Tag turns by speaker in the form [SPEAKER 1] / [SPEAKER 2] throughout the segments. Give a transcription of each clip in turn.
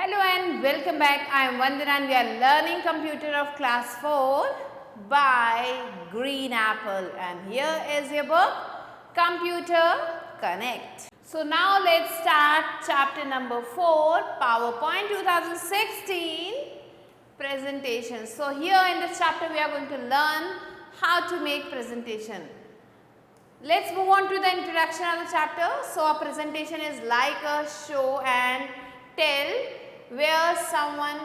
[SPEAKER 1] Hello and welcome back. I am Vandana and we are learning computer of class 4 by Green Apple, and here is your book Computer Connect. So now let's start chapter number 4, PowerPoint 2016 presentation. So here in this chapter we are going to learn how to make presentation. Let's move on to the introduction of the chapter. So a presentation is like a show and tell where someone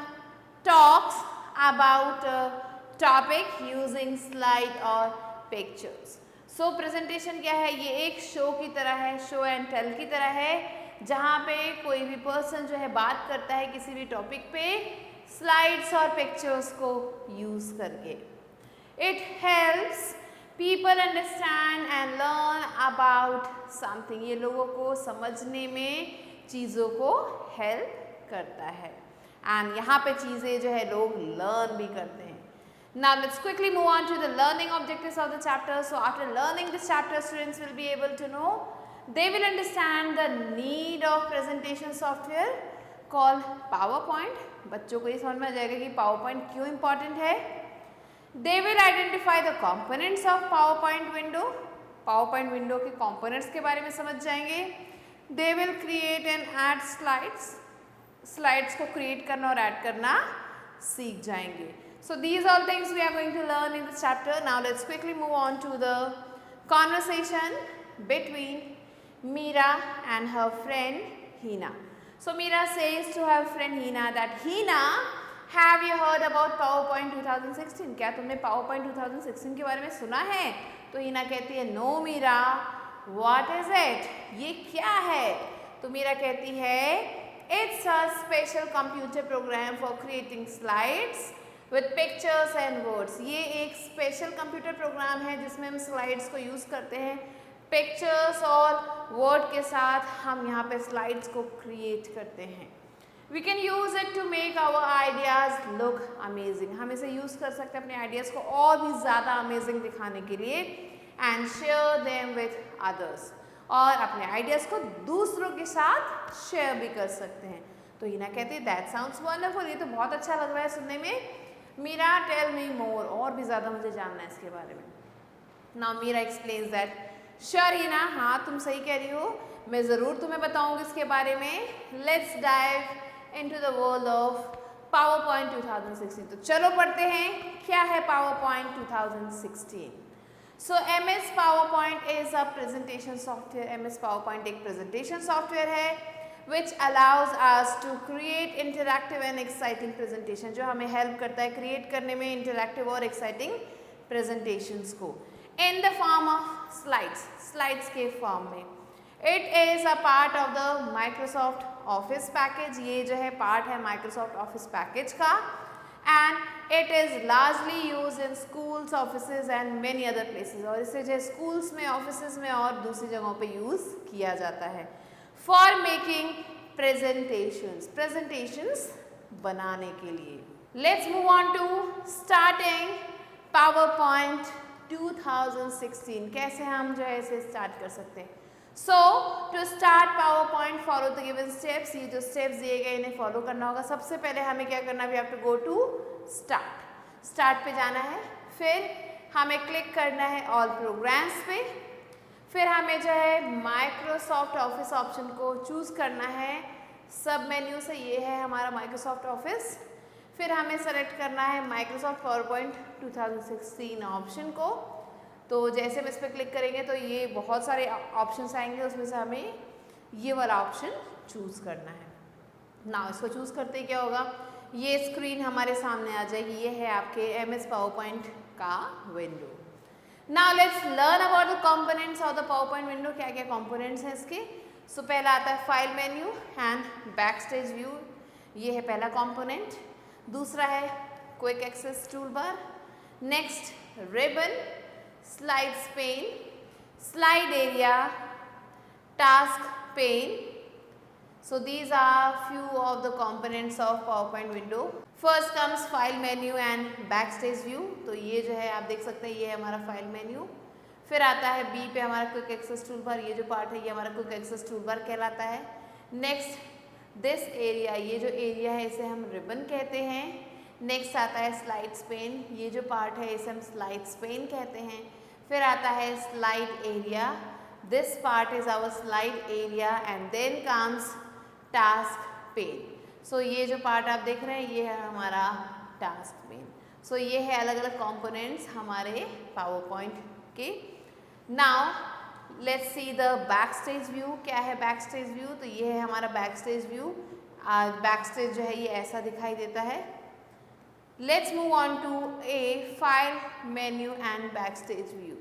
[SPEAKER 1] talks about a topic using slide or pictures. So presentation क्या है? ये एक show की तरह है, show and tell की तरह है, जहाँ पे कोई भी पर्सन जो है बात करता है किसी भी टॉपिक पे स्लाइड्स और पिक्चर्स को यूज करके. It helps people understand and learn about something. ये लोगों को समझने में चीज़ों को हेल्प करता है एंड यहाँ पे चीज़ें जो है लोग लर्न भी करते हैं. Now let's quickly move on to the learning objectives of the chapter. So after learning this chapter, students will be able to know, they will understand the need of presentation software called PowerPoint. बच्चों को ये समझ में आ जाएगा कि PowerPoint क्यों important है. They will identify the components of PowerPoint window. PowerPoint window के components के बारे में समझ जाएंगे. They will create and add slides. Slides को create करना और add करना सीख जाएंगे. So these all things we are going to learn in this chapter. Now let's quickly move on to the conversation between Meera and her friend Hina. So Meera says to her friend Hina that Hina, have you heard about PowerPoint 2016? क्या तुमने PowerPoint 2016 के बारे में सुना है? तो हीना कहती है no Meera, what is it? ये क्या है? तो मीरा कहती है it's a special computer program for creating slides with pictures and words. ये एक स्पेशल कंप्यूटर प्रोग्राम है जिसमें हम स्लाइड्स को यूज़ करते हैं, पिक्चर्स और वर्ड के साथ हम यहाँ पे स्लाइड्स को क्रिएट करते हैं. We can use it to make our ideas look amazing. हम इसे यूज़ कर सकते हैं अपने आइडियाज़ को और भी ज़्यादा अमेजिंग दिखाने के लिए and share them with others. और अपने आइडियाज़ को दूसरों के साथ शेयर भी कर सकते हैं. तो हीना कहती है दैट साउंड्स वंडरफुल, ये तो बहुत अच्छा लग रहा है सुनने में. मीरा टेल मी मोर, और भी ज़्यादा मुझे जानना है इसके बारे में. Now Meera explains that sure Heena, हाँ तुम सही कह रही हो, मैं ज़रूर तुम्हें बताऊँगी इसके बारे में. Let's dive into the world of PowerPoint 2016. तो चलो पढ़ते हैं क्या है PowerPoint 2016. So MS PowerPoint is a presentation software. MS PowerPoint एक presentation software है which allows us to create interactive and exciting presentation, जो हमें help करता है create करने में interactive और exciting presentations को in the form of slides के form में. It is a part of the Microsoft Office package. ये जो है part है Microsoft Office package का and it is largely used in schools, offices and many other places. और इसे जो है schools में, offices में और दूसरी जगहों पे use किया जाता है for making presentations बनाने के लिए. Let's move on to starting PowerPoint 2016. कैसे हम जो है इसे start कर सकते हैं. So to start PowerPoint, follow the given steps. ये जो steps दिए गए इन्हें follow करना होगा. सबसे पहले हमें क्या करना है? We have to go to start पे जाना है, फिर हमें क्लिक करना है all programs पे, फिर हमें जो है Microsoft Office ऑप्शन को चूज़ करना है. सब मेन्यू से ये है हमारा Microsoft Office. फिर हमें सेलेक्ट करना है Microsoft PowerPoint 2016 ऑप्शन को. तो जैसे हम इस पर क्लिक करेंगे तो ये बहुत सारे ऑप्शंस आएंगे, उसमें से हमें ये वाला ऑप्शन चूज़ करना है. ना इसको चूज़ करते ही क्या होगा, ये स्क्रीन हमारे सामने आ जाएगी. ये है आपके MS PowerPoint का window. Now let's learn about the components of the PowerPoint window. क्या क्या कंपोनेंट्स हैं इसके. सो पहला आता है file menu and backstage view. ये है पहला कंपोनेंट. दूसरा है quick access tool bar. Next ribbon, slides pane, slide area, task pane. So these are few of the components of PowerPoint window. First comes file menu and backstage view. तो ये जो है आप देख सकते हैं, ये है हमारा file menu. फिर आता है B पे हमारा क्विक एक्सेस टूल बार. ये जो पार्ट है ये हमारा क्विक एक्सेस टूल बार कहलाता है. नेक्स्ट दिस एरिया, ये जो एरिया है इसे हम रिबन कहते हैं। नेक्स्ट आता है स्लाइड स्पेन, ये जो पार्ट है इसे हम स्लाइड स्पेन कहते हैं। फिर आता है slide area, this part is our slide area and then comes task pane. So ये जो पार्ट आप देख रहे हैं ये है हमारा टास्क पेन। सो ये है अलग अलग कंपोनेंट्स हमारे पावर पॉइंट के। Now let's see the back stage view. क्या है बैक स्टेज व्यू? तो ये है हमारा back stage view. Back stage जो है ये ऐसा दिखाई देता है। Let's move on to a file menu and back stage view.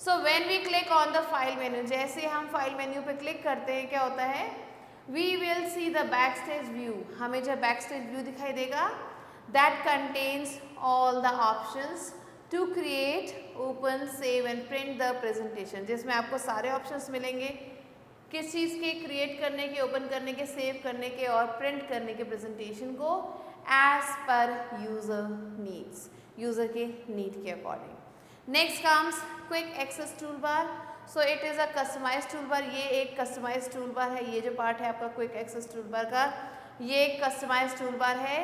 [SPEAKER 1] So when we click on the file menu, जैसे हम फाइल मेन्यू पे क्लिक करते हैं क्या होता है, we will see the back stage view. हमें जो बैक स्टेज व्यू दिखाई देगा that contains all the options to create, open, save and print the presentation, जिसमें आपको सारे ऑप्शंस मिलेंगे किस चीज़ के, क्रिएट करने के, ओपन करने के, सेव करने के और प्रिंट करने के प्रेजेंटेशन को as per user needs, user के नीड के according. Next comes quick access tool bar. So it is a customise tool bar. ये एक कस्टमाइज टूल बार है। ये जो पार्ट है आपका क्विक एक्सेस टूल बार का, ये एक कस्टमाइज टूल बार है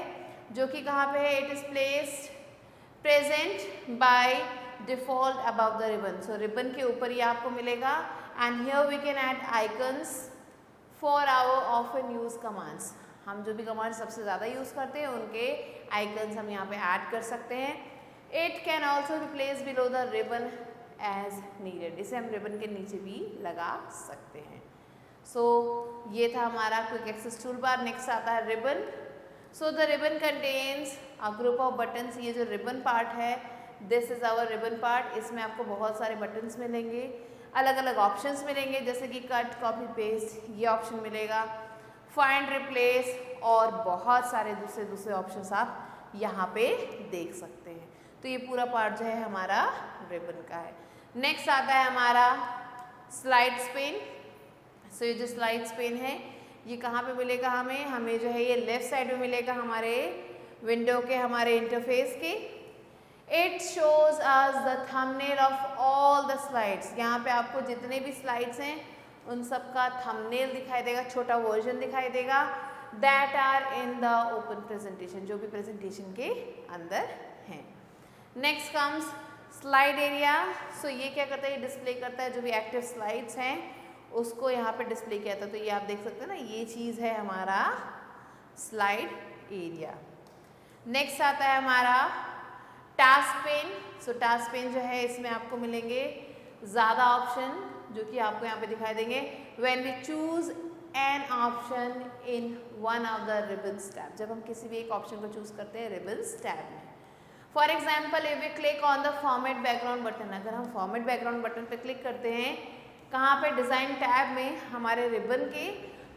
[SPEAKER 1] जो कि कहाँ पे है, it is placed present by default above the ribbon. So ribbon के ऊपर ये आपको मिलेगा and here we can add icons for our often use commands. हम जो भी कमांड सबसे ज़्यादा यूज़ करते हैं उनके आइकन्स हम यहाँ पे ऐड कर सकते हैं। It can also be place below the ribbon as needed. इसे हम रिबन के नीचे भी लगा सकते हैं। सो ये था हमारा quick access tool bar. Next आता है ribbon. So the ribbon contains a group of buttons. ये जो रिबन पार्ट है this is our ribbon part. इसमें आपको बहुत सारे बटन्स मिलेंगे, अलग अलग ऑप्शंस मिलेंगे जैसे कि कट, कॉपी, पेस्ट, ये ऑप्शन मिलेगा, फाइंड, रिप्लेस और बहुत सारे दूसरे ऑप्शंस आप यहाँ पे देख सकते हैं। तो ये पूरा पार्ट जो है हमारा रिबन का है। नेक्स्ट आता है हमारा स्लाइड स्पेन। सो ये जो स्लाइड स्पेन है ये कहाँ पे मिलेगा हमें जो है ये लेफ्ट साइड में मिलेगा हमारे विंडो के, हमारे इंटरफेस के। It shows us the thumbnail of all the slides. यहाँ पे आपको जितने भी स्लाइड्स हैं उन सब का थंबनेल दिखाई देगा, छोटा वर्जन दिखाई देगा that are in the open presentation, जो भी प्रेजेंटेशन के अंदर हैं। Next comes slide area. So ये क्या करता है, ये डिस्प्ले करता है जो भी एक्टिव स्लाइड्स हैं उसको यहाँ पे डिस्प्ले किया था। तो ये आप देख सकते हैं ना, ये चीज़ है हमारा स्लाइड एरिया। नेक्स्ट आता है हमारा टास्क पेन। सो टास्क पेन जो है इसमें आपको मिलेंगे ज़्यादा ऑप्शन जो कि आपको यहाँ पे दिखाई देंगे। When we choose an option in one of the ribbons tab, जब हम किसी भी एक ऑप्शन को चूज करते हैं रिबन्स टैब में। For example if we click on the format background button, अगर हम फॉर्मेट बैकग्राउंड बटन पे क्लिक करते हैं कहाँ पे, डिज़ाइन टैब में हमारे रिबन के,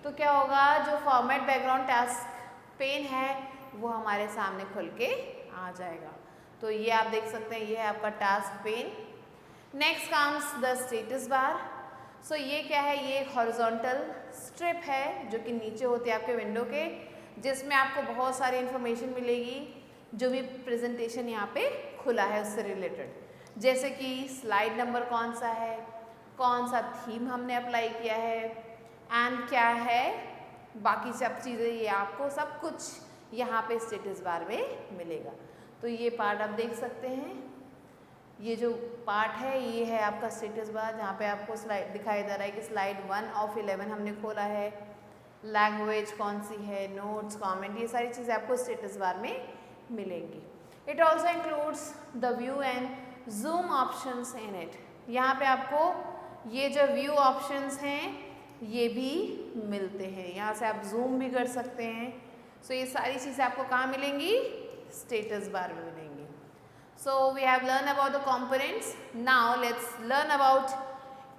[SPEAKER 1] तो क्या होगा, जो फॉर्मेट बैकग्राउंड टास्क पेन है वो हमारे सामने खुल के आ जाएगा। तो ये आप देख सकते हैं, ये है आपका task pane. Next comes the status bar. So ये क्या है, ये एक हॉरिजॉन्टल स्ट्रिप है जो कि नीचे होती है आपके विंडो के, जिसमें आपको बहुत सारी इंफॉर्मेशन मिलेगी जो भी प्रेजेंटेशन यहाँ पे खुला है उससे रिलेटेड, जैसे कि स्लाइड नंबर कौन सा है, कौन सा थीम हमने अप्लाई किया है एंड क्या है, बाकी सब चीज़ें ये आपको सब कुछ यहाँ पे स्टेटस बार में मिलेगा। तो ये पार्ट आप देख सकते हैं, ये जो पार्ट है ये है आपका स्टेटस बार, जहाँ पे आपको स्लाइड दिखाई दे रहा है कि स्लाइड 1 ऑफ 11 हमने खोला है, लैंग्वेज कौन सी है, नोट्स, कमेंट, ये सारी चीज़ें आपको स्टेटस बार में मिलेंगी। It also includes the view and zoom options in it. यहाँ पे आपको ये जो व्यू ऑप्शंस हैं ये भी मिलते हैं, यहाँ से आप जूम भी कर सकते हैं। सो ये सारी चीज़ें आपको कहाँ मिलेंगी, स्टेटस बार में मिलेंगी। So we have learned about the components. Now let's learn about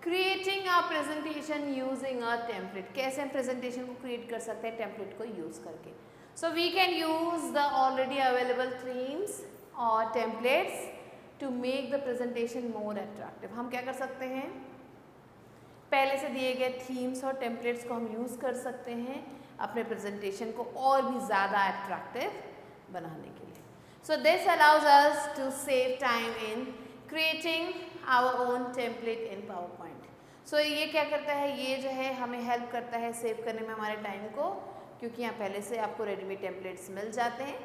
[SPEAKER 1] creating a presentation using a template. कैसे हम presentation को create कर सकते हैं template को use करके। So we can use the already available themes or templates to make the presentation more attractive. हम क्या कर सकते हैं, पहले से दिए गए themes और templates को हम use कर सकते हैं अपने presentation को और भी ज़्यादा attractive बनाने के लिए। So this allows us to save time in creating our own template in PowerPoint. So ये क्या करता है, ये जो है हमें हेल्प करता है सेव करने में हमारे टाइम को, क्योंकि यहाँ पहले से आपको रेडीमेड टेम्पलेट्स मिल जाते हैं।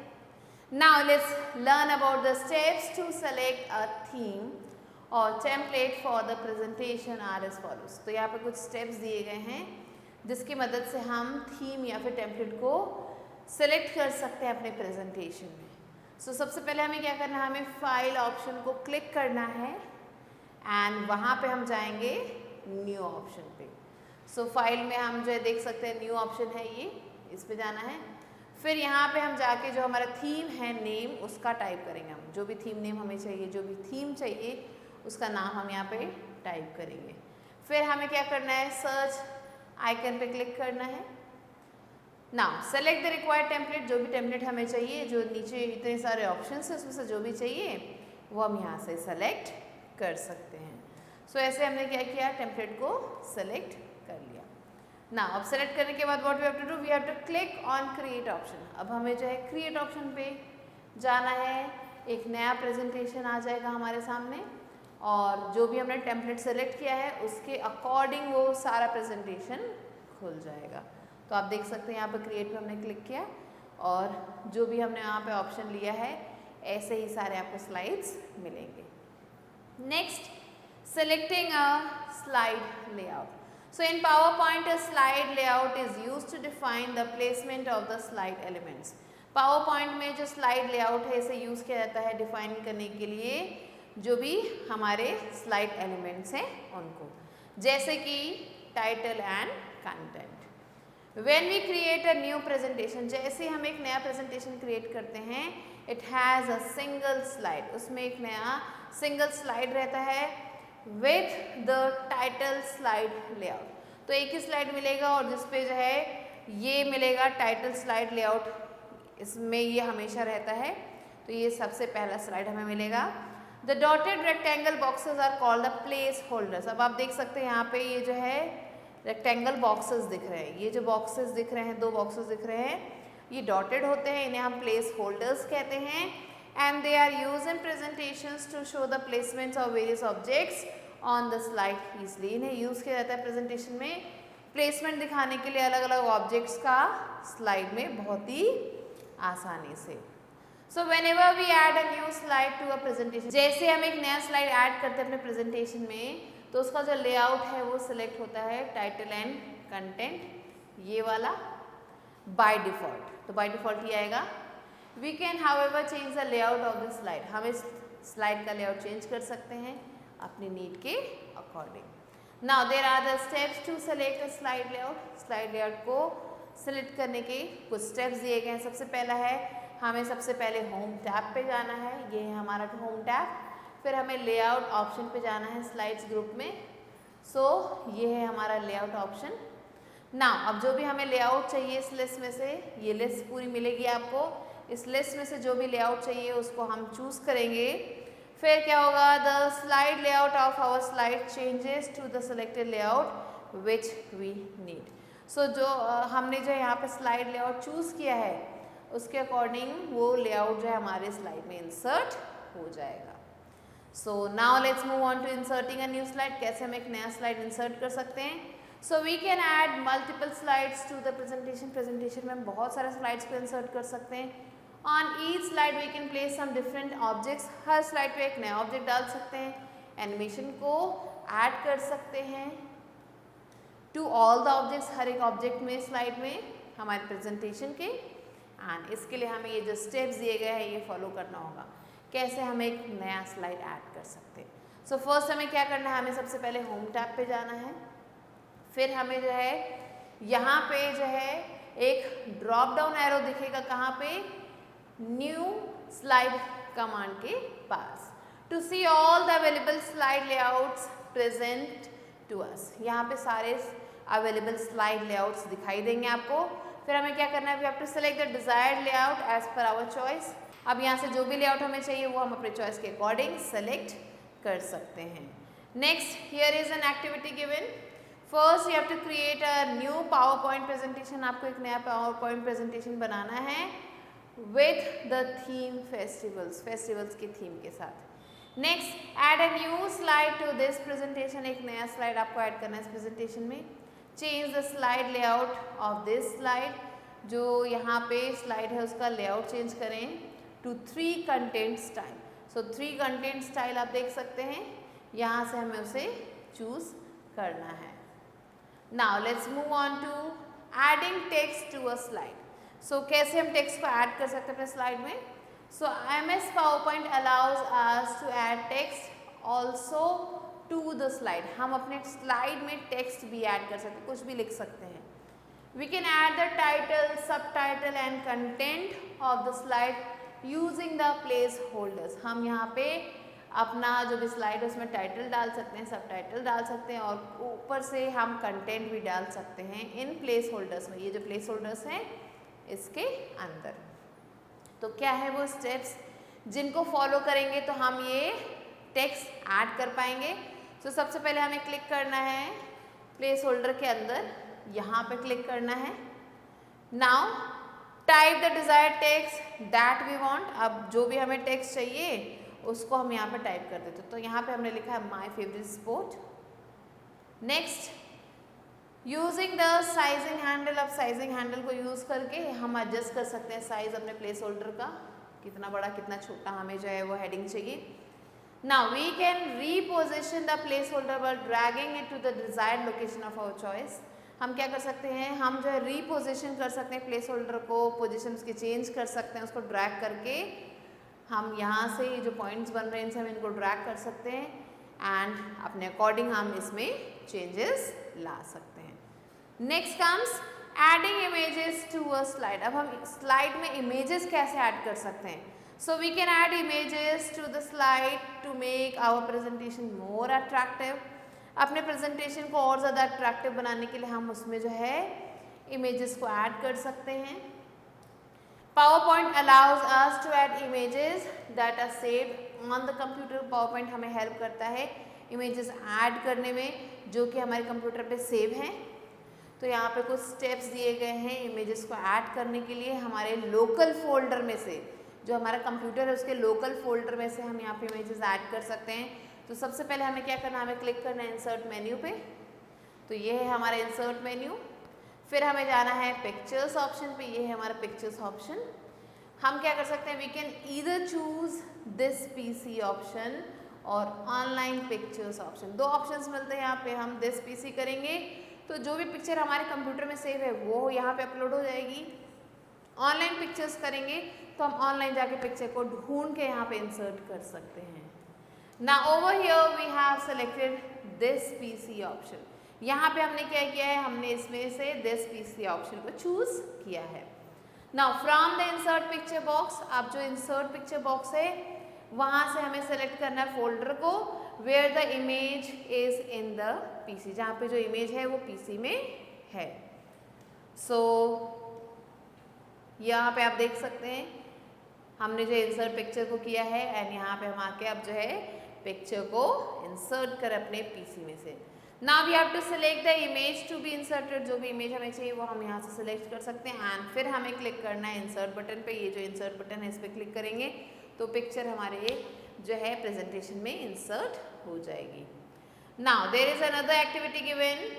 [SPEAKER 1] Now let's learn about the steps to select a theme और template for the presentation are as follows. तो यहाँ पे कुछ स्टेप्स दिए गए हैं जिसकी मदद से हम थीम या फिर टेम्पलेट को सेलेक्ट कर सकते हैं अपने प्रेजेंटेशन में। सो सबसे पहले हमें क्या करना है, हमें फाइल ऑप्शन को क्लिक करना है एंड वहाँ पे हम जाएंगे न्यू ऑप्शन पे। सो फाइल में हम जो है देख सकते हैं न्यू ऑप्शन है ये, इस पे जाना है। फिर यहाँ पे हम जाके जो हमारा थीम है नेम उसका टाइप करेंगे। हम जो भी थीम नेम हमें चाहिए, जो भी थीम चाहिए उसका नाम हम यहाँ पे टाइप करेंगे। फिर हमें क्या करना है, सर्च आइकन पे क्लिक करना है। Now select the required template, जो भी टेम्पलेट हमें चाहिए, जो नीचे इतने सारे ऑप्शंस है उसमें से जो भी चाहिए वो हम यहाँ से सेलेक्ट कर सकते हैं। सो ऐसे हमने क्या किया, टेम्पलेट को सेलेक्ट कर लिया। नाउ अब सेलेक्ट करने के बाद what we have to do, we have to click on create option. अब हमें जो है क्रिएट ऑप्शन पे जाना है। एक नया प्रेजेंटेशन आ जाएगा हमारे सामने और जो भी हमने टेम्पलेट सेलेक्ट किया है उसके अकॉर्डिंग वो सारा प्रेजेंटेशन खुल जाएगा। तो आप देख सकते हैं यहाँ पर क्रिएट पे हमने क्लिक किया और जो भी हमने यहाँ पे ऑप्शन लिया है ऐसे ही सारे आपको स्लाइड्स मिलेंगे। Next, selecting a slide layout. So in PowerPoint, a slide layout is used to define the placement of the slide elements. PowerPoint में जो slide layout है इसे यूज़ किया जाता है डिफाइन करने के लिए जो भी हमारे slide elements हैं उनको, जैसे कि title and content. When we create a new presentation, जैसे हम एक नया प्रेजेंटेशन क्रिएट करते हैं, it has a single slide, उसमें एक नया सिंगल स्लाइड रहता है with the title slide layout। तो एक ही स्लाइड मिलेगा और जिसपे जो है ये मिलेगा टाइटल स्लाइड लेआउट, इसमें ये हमेशा रहता है। तो ये सबसे पहला स्लाइड हमें मिलेगा। The dotted rectangle boxes are called the place holders। अब आप देख सकते हैं यहाँ पे ये जो है रेक्टेंगल बॉक्सेस दिख रहे हैं। ये जो बॉक्सेस दिख रहे हैं, दो बॉक्सेस दिख रहे हैं, ये डॉटेड होते हैं, इन्हें हम प्लेस होल्डर्स कहते हैं। And they are used in presentations to show the placements of various objects on the slide easily। इन्हें यूज़ किया जाता है प्रेजेंटेशन में प्लेसमेंट दिखाने के लिए अलग अलग ऑब्जेक्ट्स का स्लाइड में बहुत ही आसानी से। So whenever we add a new slide to a presentation, जैसे हम एक नया स्लाइड ऐड करते हैं अपने प्रेजेंटेशन में तो उसका जो लेआउट है वो सिलेक्ट होता है टाइटल एंड कंटेंट, ये वाला बाय डिफ़ॉल्ट। तो बाय डिफ़ॉल्ट ही आएगा। We can however change the layout of the slide। हम इस स्लाइड का लेआउट चेंज कर सकते हैं अपनी नीड के according. Now there are the steps to select a slide layout। Slide layout को सिलेक्ट करने के कुछ स्टेप्स दिए गए हैं। सबसे पहला है हमें सबसे पहले होम टैब पे जाना है, ये है हमारा होम टैब। फिर हमें लेआउट ऑप्शन पे जाना है स्लाइड्स ग्रुप में। सो ये है हमारा लेआउट ऑप्शन। ना अब जो भी हमें लेआउट चाहिए इस लिस्ट में से, ये लिस्ट पूरी मिलेगी आपको, इस लिस्ट में से जो भी लेआउट चाहिए उसको हम चूज़ करेंगे। फिर क्या होगा, the slide layout of our slide changes to the selected layout which we need. So जो हमने जो यहाँ पे स्लाइड लेआउट चूज़ किया है उसके अकॉर्डिंग वो लेआउट जो है हमारे स्लाइड में इंसर्ट हो जाएगा। So now let's move on to inserting a new slide. कैसे हम एक नया स्लाइड इंसर्ट कर सकते हैं। So we can add multiple slides to the presentation. Presentation में हम बहुत सारे स्लाइड्स को इंसर्ट कर सकते हैं। On each slide we can place some different objects. हर स्लाइड पे एक नया ऑब्जेक्ट डाल सकते हैं। एनिमेशन को ऐड कर सकते हैं टू ऑल द ऑब्जेक्ट्स, हर एक ऑब्जेक्ट में स्लाइड में हमारे प्रेजेंटेशन के। एंड इसके लिए हमें ये जो स्टेप्स दिए गए हैं ये फॉलो करना होगा, कैसे हम एक नया स्लाइड ऐड कर सकते हैं। सो फर्स्ट हमें क्या करना है, हमें सबसे पहले होम टैब पे जाना है। फिर हमें जो है यहाँ पे जो है एक ड्रॉप डाउन एरो दिखेगा, कहाँ पे, न्यू स्लाइड कमांड के पास। To see all the available slide layouts present to us, यहाँ पे सारे अवेलेबल स्लाइड लेआउट्स दिखाई देंगे आपको। फिर हमें क्या करना है, we have to select the desired layout as per our choice. अब यहाँ से जो भी लेआउट हमें चाहिए वो हम अपने चॉइस के अकॉर्डिंग सेलेक्ट कर सकते हैं। Next, here is an activity given. First you have to create a new power point presentation. आपको एक नया पावर पॉइंट प्रेजेंटेशन बनाना है with the theme festivals, festivals की थीम के साथ। Next, add a new slide to this presentation. एक नया स्लाइड आपको ऐड करना है इस प्रेजेंटेशन में। Change the slide layout of this slide. जो यहाँ पे स्लाइड है उसका लेआउट चेंज करें to 3 content style. So 3 content style आप देख सकते हैं, यहाँ से हमें उसे चूज करना है। Now let's move on to adding text to a slide. So कैसे हम टेक्स्ट को ऐड कर सकते हैं अपने स्लाइड में? सो MS PowerPoint allows us to add text also to the slide। हम अपने स्लाइड में टेक्स्ट भी ऐड कर सकते हैं, कुछ भी लिख सकते हैं। We can add the title, subtitle and content of the slide using the placeholders। हम यहाँ पे अपना जो भी स्लाइड है उसमें टाइटल डाल सकते हैं, सब टाइटल डाल सकते हैं और ऊपर से हम कंटेंट भी डाल सकते हैं इन प्लेस होल्डर्स में। ये जो प्लेस होल्डर्स हैं इसके अंदर। तो क्या है वो स्टेप्स जिनको फॉलो करेंगे तो हम ये टेक्स्ट ऐड कर पाएंगे? तो सबसे पहले हमें क्लिक करना है प्लेस होल्डर के अंदर, यहाँ पे क्लिक करना है। Now type the desired text that we want. अब जो भी हमें टेक्स्ट चाहिए उसको हम यहाँ पे टाइप कर देते हैं। तो यहाँ पे हमने लिखा है my favourite sport. Next, using the sizing handle. अब साइजिंग हैंडल को यूज करके हम एडजस्ट कर सकते हैं साइज अपने प्लेस होल्डर का, कितना बड़ा कितना छोटा हमें जो है वो हेडिंग चाहिए। Now we can reposition the place holder by dragging it to the desired location of our choice. हम क्या कर सकते हैं, हम जो है रीपोजिशन कर सकते हैं प्लेस होल्डर को, पोजिशन उसकी चेंज कर सकते हैं, उसको ड्रैग करके हम यहाँ से जो पॉइंट्स बन रहे हैं इनसे हम इनको ड्रैग कर सकते हैं एंड अपने अकॉर्डिंग हम इसमें चेंजेस ला सकते हैं। Next comes adding images to a slide. अब हम स्लाइड में इमेजेस कैसे ऐड कर सकते हैं? So we can add images to the slide to make our presentation more attractive. अपने प्रेजेंटेशन को और ज़्यादा अट्रैक्टिव बनाने के लिए हम उसमें जो है इमेजेस को ऐड कर सकते हैं। PowerPoint allows us to add images that are saved on the computer। PowerPoint हमें हेल्प करता है इमेजेस ऐड करने में जो कि हमारे कंप्यूटर पे सेव हैं। तो यहाँ पे कुछ स्टेप्स दिए गए हैं इमेजेस को ऐड करने के लिए। हमारे लोकल फोल्डर में से, जो हमारा कंप्यूटर है उसके लोकल फोल्डर में से हम यहाँ पे इमेजेस ऐड कर सकते हैं। तो सबसे पहले हमें क्या करना है, हमें क्लिक करना है इंसर्ट मेन्यू पे। तो ये है हमारा इंसर्ट मेन्यू। फिर हमें जाना है पिक्चर्स ऑप्शन पे, ये है हमारा पिक्चर्स ऑप्शन। हम क्या कर सकते हैं, we can either choose this PC option और ऑनलाइन पिक्चर्स ऑप्शन। दो ऑप्शंस मिलते हैं यहाँ पे। हम दिस PC करेंगे तो जो भी पिक्चर हमारे कंप्यूटर में सेव है वो यहाँ पे अपलोड हो जाएगी। ऑनलाइन पिक्चर्स करेंगे तो हम ऑनलाइन जाके पिक्चर को ढूंढ के यहाँ पे इंसर्ट कर सकते हैं। Now over here we have selected this PC option. यहाँ पे हमने क्या किया है, हमने इसमें से दिस PC ऑप्शन को चूज किया है। Now from the insert picture box, अब जो इंसर्ट पिक्चर बॉक्स है वहाँ से हमें सेलेक्ट करना है फोल्डर को where the image is in the PC, जहाँ पे जो इमेज है वो PC में है। सो यहाँ पे आप देख सकते हैं हमने जो इंसर्ट पिक्चर को किया है एंड यहाँ पे हम आके अब जो है पिक्चर को इंसर्ट कर अपने PC में से। Now we have to select the image to be inserted. जो भी इमेज हमें चाहिए वो हम यहाँ से सिलेक्ट कर सकते हैं एंड फिर हमें क्लिक करना है इंसर्ट बटन पे। ये जो इंसर्ट बटन है इस पर क्लिक करेंगे तो पिक्चर हमारे जो है प्रेजेंटेशन में इंसर्ट हो जाएगी। Now there is another activity given.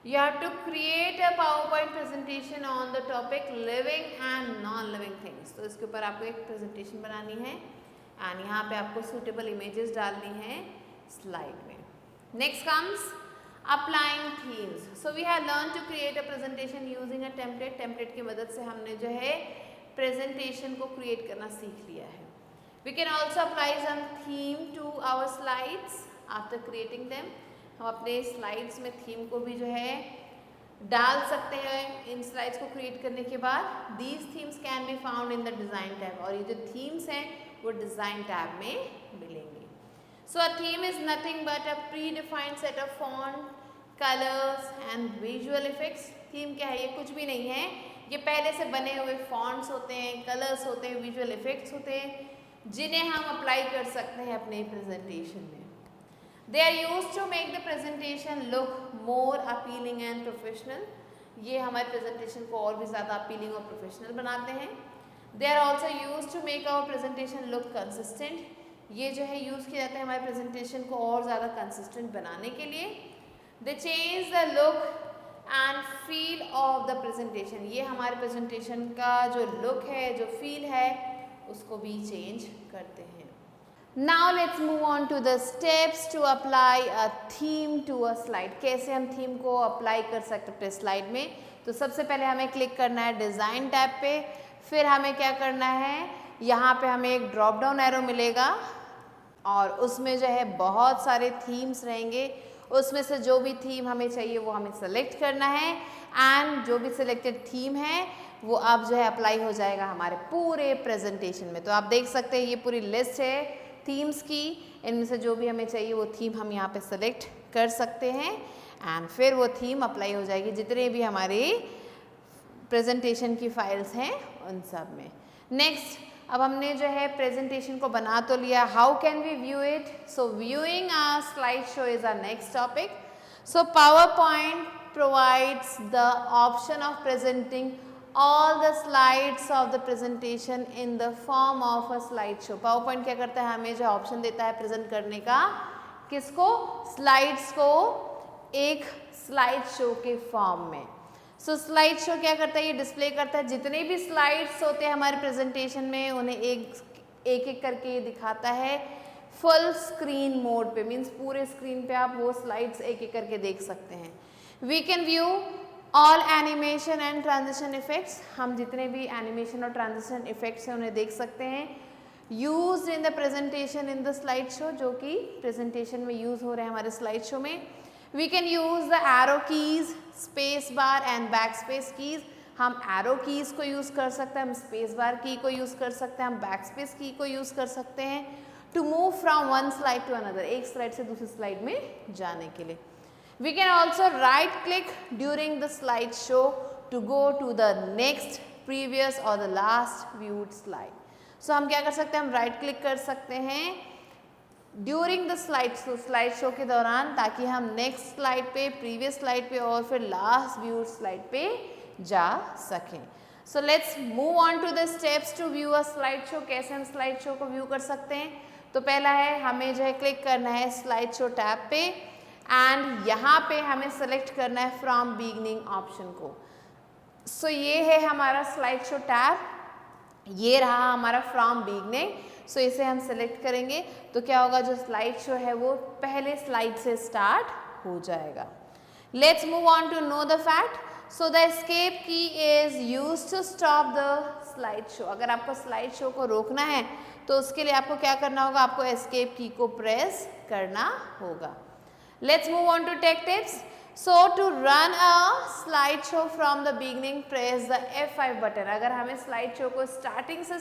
[SPEAKER 1] You have to create a PowerPoint presentation on the topic living and non-living things। तो इसके ऊपर आपको एक प्रेजेंटेशन बनानी है एंड यहाँ पे आपको सुटेबल इमेजेस डालनी है स्लाइड में। Next comes applying themes. So we have learn to create a presentation using a template. Template की मदद से हमने जो है प्रेजेंटेशन को क्रिएट करना सीख लिया है। We can also apply some theme to our slides after creating them. हम अपने स्लाइड्स में थीम को भी जो है डाल सकते हैं इन स्लाइड्स को क्रिएट करने के बाद। These themes can be found in the design tab, और ये जो थीम्स हैं वो डिज़ाइन टैब में मिलेंगे। So a theme is nothing but a predefined set of font, colours and visual effects. Theme क्या है, ये कुछ भी नहीं है, ये पहले से बने हुए फॉन्ट्स होते हैं, कलर्स होते हैं, विजुअल इफेक्ट्स होते हैं जिन्हें हम अप्लाई कर सकते हैं अपने प्रेजेंटेशन में। They are used to make the presentation look more appealing and professional। ये हमारे presentation को और भी ज़्यादा appealing और professional बनाते हैं। They are also used to make our presentation look consistent। ये जो है यूज़ किया जाता है हमारे presentation को और ज़्यादा consistent बनाने के लिए। They change the look and feel of the presentation, ये हमारे प्रेजेंटेशन का जो लुक है, जो फील है, उसको भी चेंज करते हैं। Now let's move on to the steps to apply a theme to a slide. कैसे हम थीम को अप्लाई कर सकते हैं स्लाइड में? तो सबसे पहले हमें क्लिक करना है डिज़ाइन टैब पे, फिर हमें क्या करना है, यहाँ पे हमें एक ड्रॉप डाउन एरो मिलेगा और उसमें जो है बहुत सारे थीम्स रहेंगे, उसमें से जो भी थीम हमें चाहिए वो हमें सेलेक्ट करना है एंड जो भी सिलेक्टेड थीम है वो अब जो है अप्लाई हो जाएगा हमारे पूरे प्रेजेंटेशन में। तो आप देख सकते हैं ये पूरी लिस्ट है थीम्स की, इनमें से जो भी हमें चाहिए वो थीम हम यहाँ पे सेलेक्ट कर सकते हैं एंड फिर वो थीम अप्लाई हो जाएगी जितने भी हमारे प्रेजेंटेशन की फाइल्स हैं उन सब में। नेक्स्ट, अब हमने जो है प्रेजेंटेशन को बना तो लिया, how can we view it? So viewing a slide show is our next topic. So PowerPoint provides the option of presenting all the slides of the presentation in the form of a slide show। PowerPoint क्या करता है, हमें जो option देता है present करने का, किसको? स्लाइड्स को एक स्लाइड शो के फॉर्म में। सो स्लाइड शो क्या करता है, ये डिस्प्ले करता है जितने भी स्लाइड्स होते हैं हमारे प्रेजेंटेशन में उन्हें एक करके ये दिखाता है फुल स्क्रीन मोड पे, मीन्स पूरे स्क्रीन पे आप वो स्लाइड्स एक एक करके देख सकते हैं। We can view all animation and transition effects, हम जितने भी एनिमेशन और ट्रांजिशन इफेक्ट्स हैं उन्हें देख सकते हैं। Use in the presentation in the slide show, जो कि प्रेजेंटेशन में यूज हो रहे हैं हमारे स्लाइड शो में। We can use the arrow keys, space bar and back space keys, हम एरो कीज को यूज कर सकते हैं, हम स्पेस बार की को यूज कर सकते हैं, हम बैक स्पेस की को यूज कर सकते हैं to move from one slide to another, एक स्लाइड से दूसरी स्लाइड में जाने के लिए। We can also right click during the slide show to go to the next, previous or the last viewed slide। So हम क्या कर सकते हैं, हम right click कर सकते हैं during the slide show के दौरान, ताकि हम next slide पे, previous slide पे और फिर last viewed slide पे जा सकें। So let's move on to the steps to view a slide show। कैसे हम slide show को view कर सकते हैं? तो पहला है, हमें जो है क्लिक करना है slide show टैब पे एंड यहाँ पे हमें सेलेक्ट करना है फ्रॉम बिगनिंग ऑप्शन को। सो ये है हमारा स्लाइड शो टैब, ये रहा हमारा फ्रॉम बिगनिंग। सो इसे हम सेलेक्ट करेंगे तो क्या होगा, जो स्लाइड शो है वो पहले स्लाइड से स्टार्ट हो जाएगा। Let's move on to know the fact. So the escape key is used to stop the slide show. अगर आपको स्लाइड शो को रोकना है तो उसके लिए आपको क्या करना होगा, आपको एस्केप की को प्रेस करना होगा। Let's move on to tech tips. So to run a slideshow from the beginning, press the F5 button। अगर हमें स्लाइड शो को स्टार्टिंग से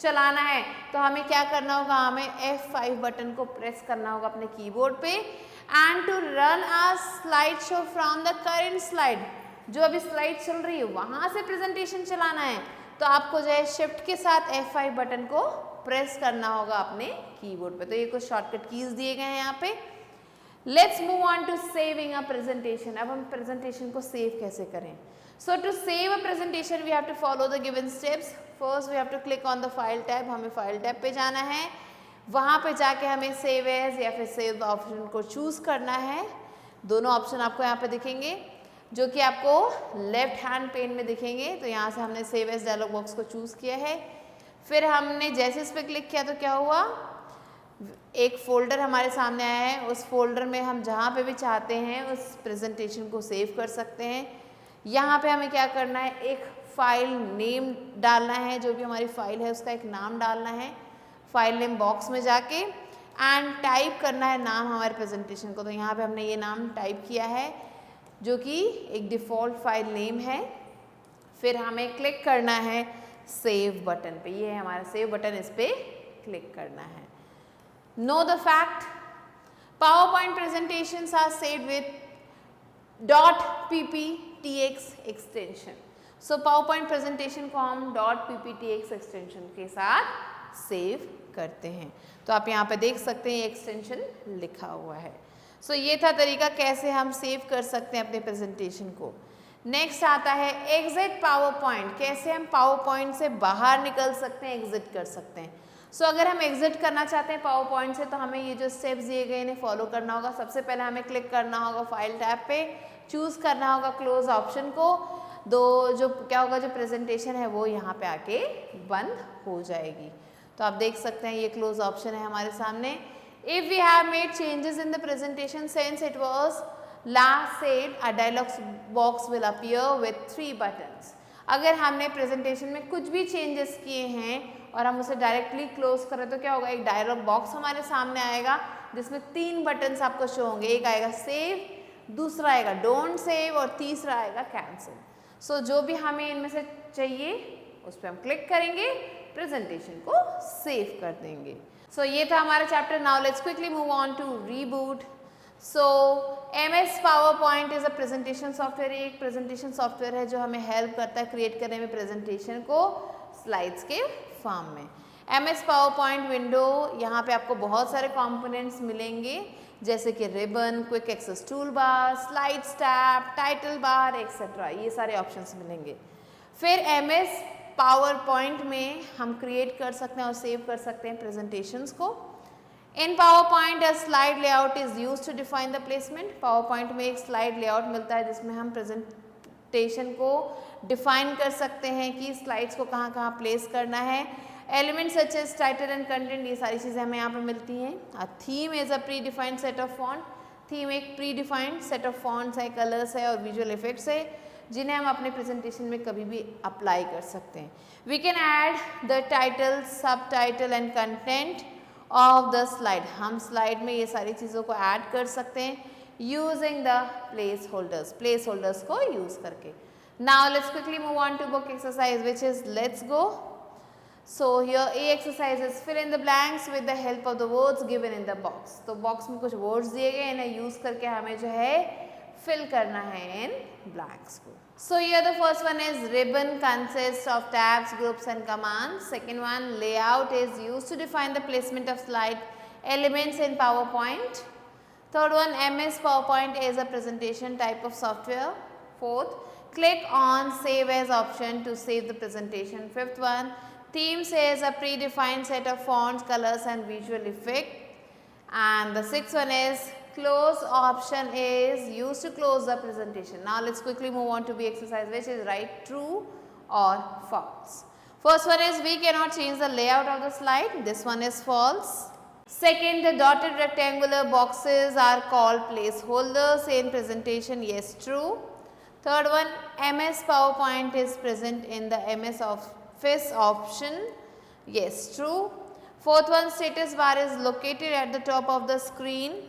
[SPEAKER 1] चलाना है तो हमें क्या करना होगा, हमें F5 बटन को प्रेस करना होगा अपने कीबोर्ड पे। And to run a slideshow from the current slide, जो अभी स्लाइड चल रही है वहाँ से प्रेजेंटेशन चलाना है तो आपको जो है शिफ्ट के साथ F5 बटन को प्रेस करना होगा अपने कीबोर्ड पे। तो ये कुछ शॉर्टकट कीज दिए गए हैं यहाँ पे। Let's move on to saving a presentation। अब हम प्रेजेंटेशन को सेव कैसे करें? So to save a presentation we have to follow the given steps। First we have to click on the file tab, हमें फाइल टैब पे जाना है, वहाँ पे जाके हमें सेव एज या फिर सेव द ऑप्शन को चूज करना है। दोनों ऑप्शन आपको यहाँ पे दिखेंगे जो कि आपको लेफ्ट हैंड पेन में दिखेंगे। तो यहाँ से हमने सेव एज डायलॉग बॉक्स को चूज किया है, फिर हमने जैसे इस पर क्लिक किया तो क्या हुआ, एक फोल्डर हमारे सामने आया है। उस फोल्डर में हम जहाँ पे भी चाहते हैं उस प्रेजेंटेशन को सेव कर सकते हैं। यहाँ पे हमें क्या करना है, एक फाइल नेम डालना है, जो भी हमारी फाइल है उसका एक नाम डालना है फाइल नेम बॉक्स में जाके एंड टाइप करना है नाम हमारे प्रेजेंटेशन को। तो यहाँ पे हमने ये नाम टाइप किया है जो कि एक डिफ़ॉल्ट फाइल नेम है। फिर हमें क्लिक करना है सेव बटन पे, ये है हमारा सेव बटन, इस पर क्लिक करना है। Know the fact, PowerPoint presentations are saved with .pptx extension। So PowerPoint presentation को हम .pptx extension के साथ सेव करते हैं। तो आप यहाँ पे देख सकते हैं एक्सटेंशन लिखा हुआ है। So ये था तरीका कैसे हम सेव कर सकते हैं अपने प्रेजेंटेशन को। नेक्स्ट आता है एग्जिट पावरपॉइंट, कैसे हम पावरपॉइंट से बाहर निकल सकते हैं, एग्जिट कर सकते हैं। सो अगर हम एग्जिट करना चाहते हैं पावर पॉइंट से तो हमें ये जो स्टेप्स दिए गए इन्हें फॉलो करना होगा। सबसे पहले हमें क्लिक करना होगा फाइल टैब पे, चूज़ करना होगा क्लोज ऑप्शन को, दो जो क्या होगा, जो प्रेजेंटेशन है वो यहाँ पे आके बंद हो जाएगी। तो आप देख सकते हैं ये क्लोज ऑप्शन है हमारे सामने। If we have made changes in the presentation since it was last saved, a dialog box will appear with 3 buttons. अगर हमने प्रेजेंटेशन में कुछ भी चेंजेस किए हैं और हम उसे डायरेक्टली क्लोज करें तो क्या होगा, एक डायलॉग बॉक्स हमारे सामने आएगा जिसमें 3 बटन्स आपको शो होंगे। एक आएगा सेव, दूसरा आएगा डोंट सेव और तीसरा आएगा कैंसिल। सो जो भी हमें इनमें से चाहिए उस पर हम क्लिक करेंगे, प्रेजेंटेशन को सेव कर देंगे। सो ये था हमारा chapter. Now let's quickly move on to reboot. So MS PowerPoint is a presentation software. एक प्रेजेंटेशन सॉफ्टवेयर है जो हमें हेल्प करता है क्रिएट करने में प्रेजेंटेशन को स्लाइड्स के फॉर्म में। MS PowerPoint विंडो, यहाँ पे आपको बहुत सारे कंपोनेंट्स मिलेंगे जैसे कि ribbon, quick access tool bar, slides tab, title bar etcetera, ये सारे ऑप्शंस मिलेंगे। फिर MS PowerPoint में हम क्रिएट कर सकते हैं और सेव कर सकते हैं प्रेजेंटेशंस को। इन PowerPoint a slide layout is used to define the placement। PowerPoint में एक स्लाइड लेआउट मिलता है जिसमें हम प्रेजेंटेशन को डिफाइन कर सकते हैं कि स्लाइड्स को कहाँ कहाँ प्लेस करना है। Elements such as title and content, ये सारी चीज़ें हमें यहाँ पे मिलती हैं। A theme is a predefined set of font. Theme एक predefined set of fonts है, कलर्स है और विजुअल इफेक्ट्स है जिन्हें हम अपने प्रेजेंटेशन में कभी भी अप्लाई कर सकते हैं। We can add the title, subtitle and content of the slide. हम स्लाइड में ये सारी चीज़ों को ऐड कर सकते हैं यूजिंग द प्लेस होल्डर्स को यूज करके। Now let's quickly move on to book exercise which is let's go. So here a exercise is fill in the blanks with the help of the words given in the box. तो box में कुछ words दिए गए, इन्हें use करके हमें जो है फिल करना है इन ब्लैंक्स को। So here the first one is ribbon consists of tabs, groups and commands. Second one, layout is used to define the placement of slide elements in PowerPoint. Third one, MS PowerPoint is a presentation type of software. Fourth, click on save as option to save the presentation. Fifth one, theme says a predefined set of fonts, colors and visual effect. And the sixth one is close option is used to close the presentation. Now let's quickly move on to B exercise, which is right, true or false. First one is we cannot change the layout of the slide. This one is false. Second, the dotted rectangular boxes are called placeholders in presentation. Yes, true. Third one, MS PowerPoint is present in the MS Office option. Yes, true. Fourth one, status bar is located at the top of the screen.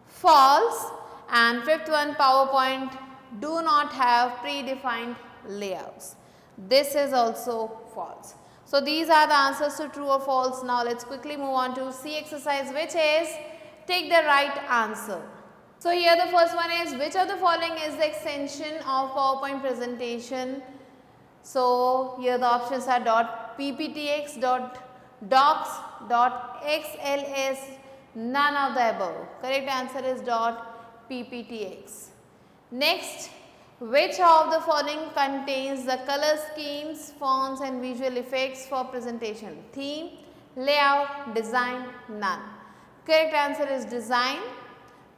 [SPEAKER 1] False. And fifth one, PowerPoint do not have predefined layouts. This is also false. So these are the answers to true or false. Now let's quickly move on to C exercise, which is take the right answer. So here the first one is which of the following is the extension of PowerPoint presentation? So here the options are .pptx, .docs, .xls, none of the above. Correct answer is .pptx. Next, which of the following contains the color schemes, fonts and visual effects for presentation? Theme, layout, design, none. Correct answer is design.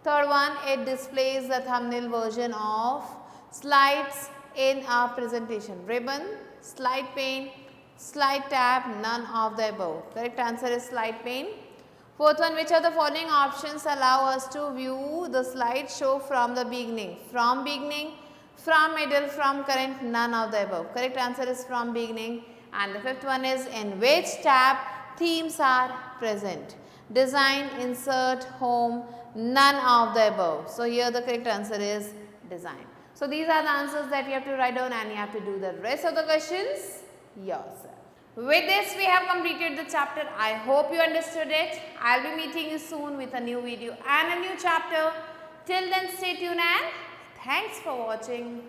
[SPEAKER 1] Third one, it displays the thumbnail version of slides in our presentation. Ribbon, slide pane, slide tab, none of the above. Correct answer is slide pane. Fourth one, which of the following options allow us to view the slideshow from the beginning? From beginning, from middle, from current, none of the above. Correct answer is from beginning. And the fifth one is in which tab themes are present? Design, insert, home, none of the above. So here the correct answer is design. So these are the answers that you have to write down and you have to do the rest of the questions yourself. With this, we have completed the chapter. I hope you understood it. I'll be meeting you soon with a new video and a new chapter. Till then, stay tuned and thanks for watching.